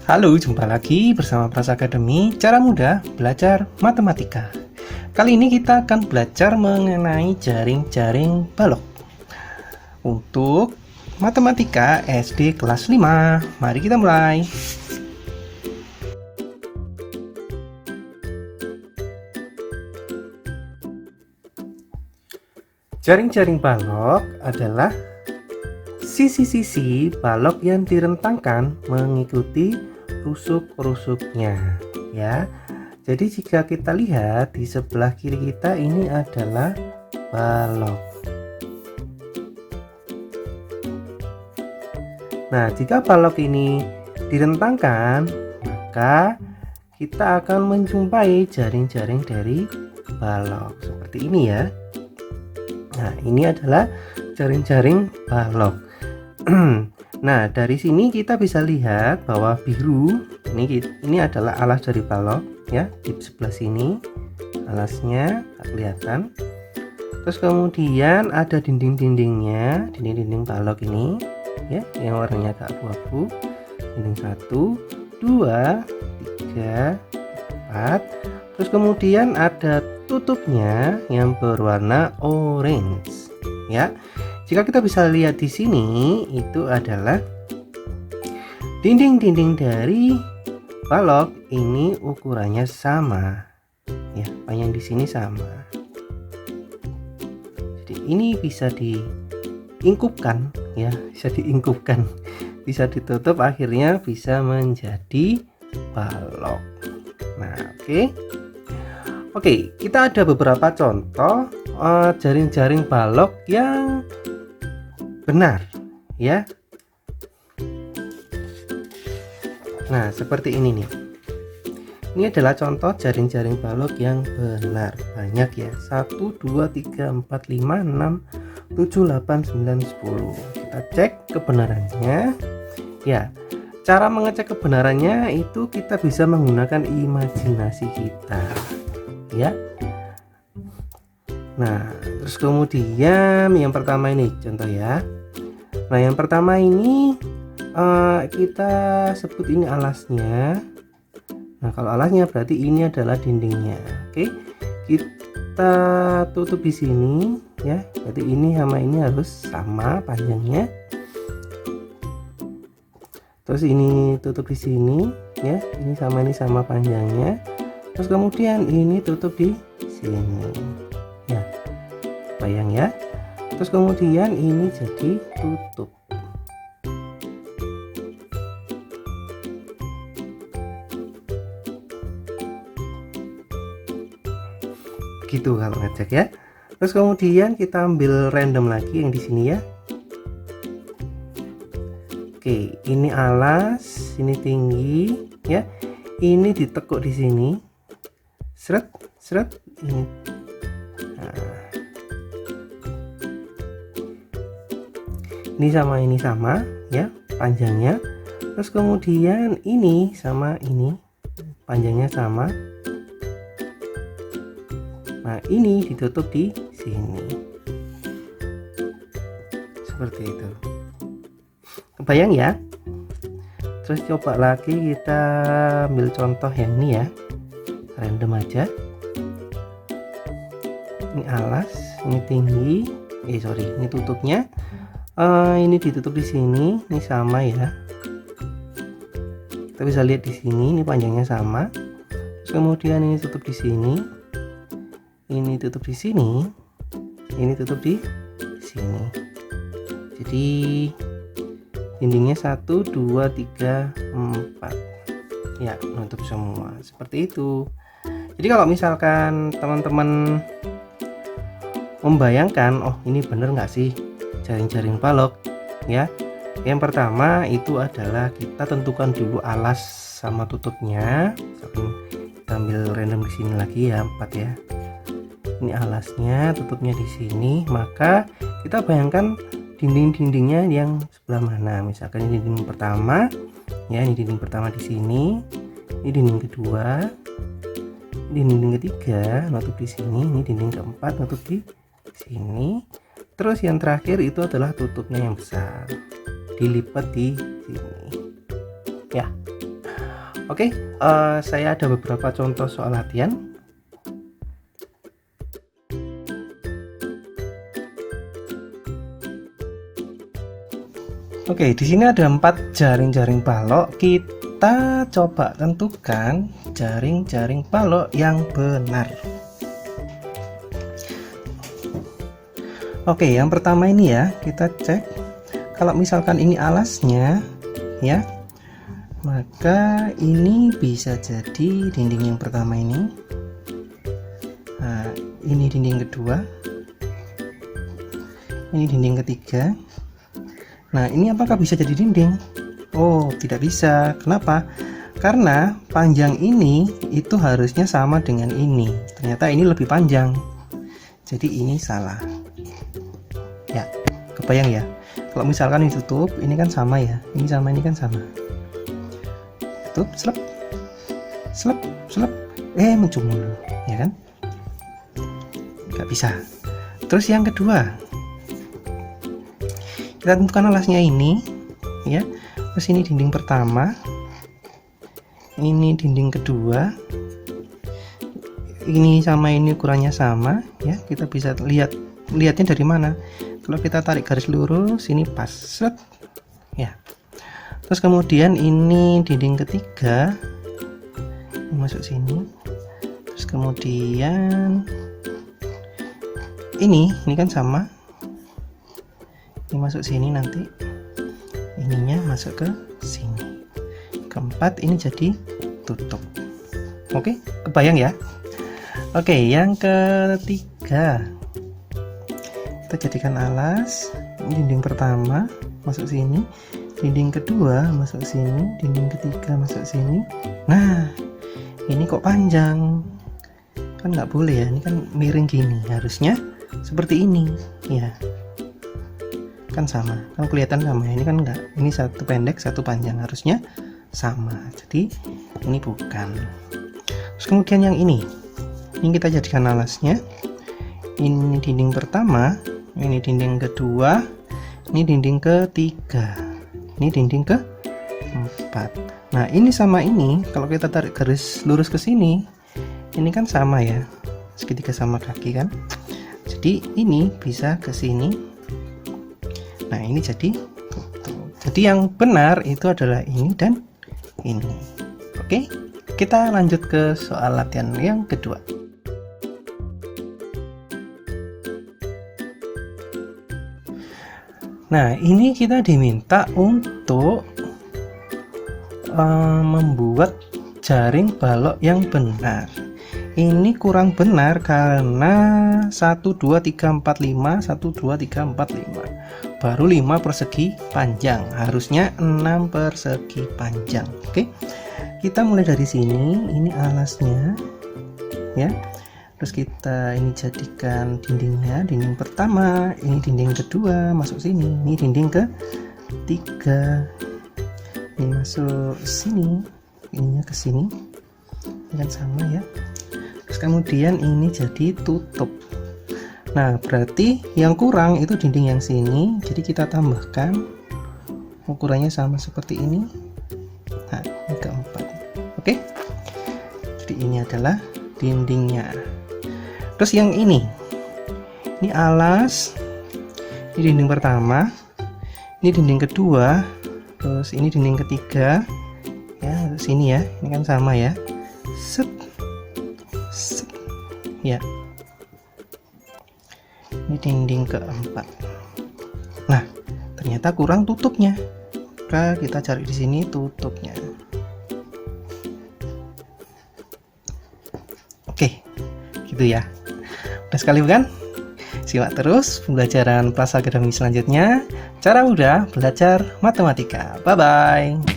Halo, jumpa lagi bersama Pras Academy, cara mudah belajar matematika. Kali ini kita akan belajar mengenai jaring-jaring balok untuk matematika SD kelas 5. Mari kita mulai. Jaring-jaring balok adalah sisi-sisi balok yang direntangkan mengikuti rusuk-rusuknya, ya. Jadi jika kita lihat di sebelah kiri kita ini adalah balok. Nah, jika balok ini direntangkan, maka kita akan menjumpai jaring-jaring dari balok seperti ini ya. Nah, ini adalah jaring-jaring balok. Nah, dari sini kita bisa lihat bahwa biru ini adalah alas dari balok ya, di sebelah sini alasnya kelihatan. Terus kemudian ada dinding-dindingnya, dinding-dinding balok ini ya, yang warnanya agak abu-abu. Dinding 1, 2, 3, 4. Terus kemudian ada tutupnya yang berwarna orange ya. Jika kita bisa lihat di sini, itu adalah dinding-dinding dari balok ini ukurannya sama ya, panjang di sini sama. Jadi ini bisa diingkupkan ya, bisa ditutup, akhirnya bisa menjadi balok. Nah, Oke, kita ada beberapa contoh jaring-jaring balok yang benar ya. Nah, seperti ini nih. Ini adalah contoh jaring-jaring balok yang benar. Banyak ya. 1 2 3 4 5 6 7 8 9 10. Kita cek kebenarannya. Ya. Cara mengecek kebenarannya itu kita bisa menggunakan imajinasi kita. Ya. Nah, terus kemudian yang pertama ini contoh ya. Nah, yang pertama ini kita sebut ini alasnya. Nah, kalau alasnya berarti ini adalah dindingnya. Oke, kita tutup di sini ya. Berarti ini sama ini harus sama panjangnya. Terus ini tutup di sini ya. Ini sama panjangnya. Terus kemudian ini tutup di sini ya, bayang ya. Terus kemudian ini jadi tutup. Begitu kalau ngecek ya. Terus kemudian kita ambil random lagi yang di sini ya. Oke, ini alas, ini tinggi ya. Ini ditekuk di sini. Seret ini. Nah, ini sama ya panjangnya. Terus kemudian ini sama ini panjangnya sama. Nah, ini ditutup di sini seperti itu. Kebayang ya. Terus coba lagi kita ambil contoh yang ini ya, random aja. Ini alas, ini tinggi, ini tutupnya. Ini ditutup di sini, ini sama ya. Kita bisa lihat di sini, ini panjangnya sama. Terus kemudian ini tutup di sini, ini tutup di sini, ini tutup di sini. Jadi dindingnya 1 2 3 4 ya, nutup semua seperti itu. Jadi kalau misalkan teman-teman membayangkan, oh ini bener nggak sih jaring-jaring balok ya, yang pertama itu adalah kita tentukan dulu alas sama tutupnya. Misalkan kita ambil random di sini lagi ya, 4 ya. Ini alasnya, tutupnya di sini. Maka kita bayangkan dinding-dindingnya yang sebelah mana. Misalkan ini dinding pertama ya, ini dinding pertama di sini, ini dinding kedua, ini dinding ketiga, nutup di sini, ini dinding keempat, nutup di sini. Terus yang terakhir itu adalah tutupnya yang besar, dilipat di sini ya. Oke, saya ada beberapa contoh soal latihan. Oke, di sini ada 4 jaring-jaring balok. Kita coba tentukan jaring-jaring balok yang benar. Oke, yang pertama ini ya, kita cek. Kalau misalkan ini alasnya, ya, maka ini bisa jadi dinding yang pertama ini. Nah, ini dinding kedua. Ini dinding ketiga. Nah, ini apakah bisa jadi dinding? Oh, tidak bisa. Kenapa? Karena panjang ini itu harusnya sama dengan ini. Ternyata ini lebih panjang. Jadi ini salah. Ya, kebayang ya. Kalau misalkan ditutup, ini kan sama ya. Ini sama, ini kan sama. Tutup, selep. Selep, selep. Mencumul, ya kan? Nggak bisa. Terus yang kedua, kita tentukan alasnya ini ya, terus ini dinding pertama, ini dinding kedua, ini sama ini ukurannya sama ya. Kita bisa lihatnya dari mana? Kalau kita tarik garis lurus ini pas, set ya. Terus kemudian ini dinding ketiga, ini masuk sini, terus kemudian ini kan sama, ini masuk sini, nanti ininya masuk ke sini. Keempat ini jadi tutup. Oke, kebayang ya? Oke, yang ketiga, kita jadikan alas. Ini dinding pertama masuk sini, dinding kedua masuk sini, dinding ketiga masuk sini. Nah, ini kok panjang? Kan nggak boleh ya, ini kan miring gini, harusnya seperti ini ya. Kan sama, kan kelihatan sama, ini kan enggak, ini satu pendek satu panjang, harusnya sama, jadi ini bukan. Terus kemudian yang ini kita jadikan alasnya. Ini dinding pertama, ini dinding kedua, ini dinding ketiga, ini dinding keempat. Nah, ini sama ini, kalau kita tarik garis lurus ke sini, ini kan sama ya, segitiga sama kaki kan, jadi ini bisa ke sini. Nah, ini jadi tutup. Jadi yang benar itu adalah ini dan ini. Oke, kita lanjut ke soal latihan yang kedua. Nah, ini kita diminta untuk membuat jaring balok yang benar. Ini kurang benar karena 1 2 3 4 5 1 2 3 4 5 baru 5 persegi panjang, harusnya 6 persegi panjang. Oke, kita mulai dari sini. Ini alasnya ya, terus kita ini jadikan dindingnya, dinding pertama, ini dinding kedua masuk sini, ini dinding ketiga, ini masuk sini, ininya ke sini, ini kan sama ya. Terus kemudian ini jadi tutup. Nah, berarti yang kurang itu dinding yang sini, jadi kita tambahkan ukurannya sama seperti ini. Nah, ini keempat. Oke, jadi ini adalah dindingnya. Terus yang ini alas, ini dinding pertama, ini dinding kedua, terus ini dinding ketiga ya, terus sini ya, ini kan sama ya, set ya, ini dinding keempat. Nah, ternyata kurang tutupnya. Maka kita cari di sini tutupnya. Oke, gitu ya. Udah sekali bukan? Simak terus pembelajaran Plus Akademi selanjutnya. Cara mudah belajar matematika. Bye bye.